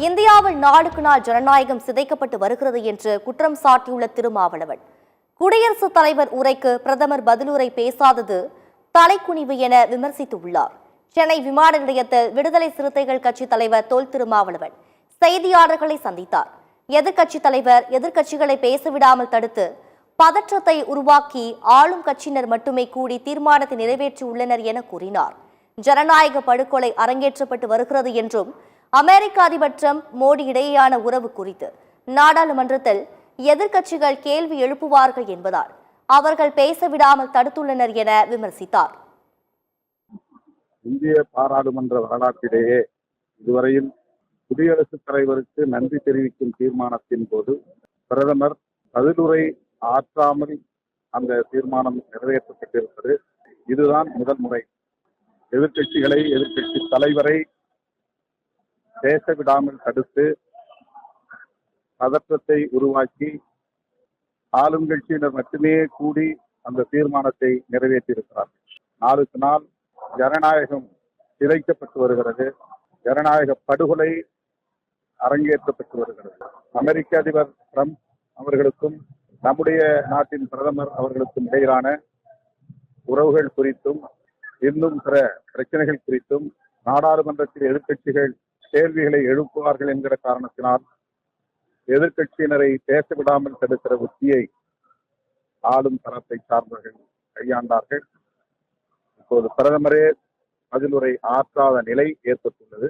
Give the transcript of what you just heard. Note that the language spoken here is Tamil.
இந்தியாவில் நாளுக்கு நாள் ஜனநாயகம் சிதைக்கப்பட்டு வருகிறது என்று குற்றம் சாட்டியுள்ள திருமாவளவன், குடியரசுத் தலைவர் உரைக்கு பிரதமர் பதிலுரை பேசாதது தலைக்குனிவு என விமர்சித்துள்ளார். சென்னை விமான நிலையத்தில் விடுதலை சிறுத்தைகள் கட்சித் தலைவர் தொல் திருமாவளவன் செய்தியாளர்களை சந்தித்தார். எதிர்க்கட்சித் தலைவர் எதிர்க்கட்சிகளை பேசவிடாமல் தடுத்து பதற்றத்தை உருவாக்கி ஆளும் கட்சியினர் மட்டுமே கூடி தீர்மானத்தை நிறைவேற்றியுள்ளனர் என கூறினார். ஜனநாயக படுகொலை அரங்கேற்றப்பட்டு வருகிறது என்றும் அமெரிக்க அதிபர் டிரம்ப் மோடி இடையேயான உறவு குறித்து நாடாளுமன்றத்தில் எதிர்க்கட்சிகள் கேள்வி எழுப்புவார்கள் என்பதால் அவர்கள் பேசவிடாமல் தடுத்துள்ளனர் என விமர்சித்தார். இந்திய பாராளுமன்ற வரலாற்றிலேயே இதுவரையில் குடியரசுத் தலைவருக்கு நன்றி தெரிவிக்கும் தீர்மானத்தின் போது பிரதமர் பதிலுரை ஆற்றாமல் அந்த தீர்மானம் நிறைவேற்றப்பட்டிருப்பது இதுதான் முதல் முறை. எதிர்க்கட்சிகளை, எதிர்க்கட்சி தலைவரை பேச விடாமல் தடுத்து பதற்றத்தை உருவாக்கி ஆளும் கட்சியினர் மட்டுமே கூடி அந்த தீர்மானத்தை நிறைவேற்றியிருக்கிறார்கள். நாளுக்கு நாள் ஜனநாயகம் சிதைக்கப்பட்டு வருகிறது. ஜனநாயக படுகொலை அரங்கேற்றப்பட்டு வருகிறது. அமெரிக்க அதிபர் டிரம்ப் அவர்களுக்கும் நம்முடைய நாட்டின் பிரதமர் அவர்களுக்கும் இடையிலான உறவுகள் குறித்தும் இன்னும் பிற பிரச்சனைகள் குறித்தும் நாடாளுமன்றத்தில் எதிர்க்கட்சிகள் கேள்விகளை எழுப்புவார்கள் என்கிற காரணத்தினால் எதிர்க்கட்சியினரை பேச விடாமல் தடுக்கிற உத்தியை ஆளும் தரத்தை சார்ந்தவர்கள் கையாண்டார்கள். இப்போது பிரதமரே பதிலுரை ஆற்றாத நிலை ஏற்பட்டுள்ளது.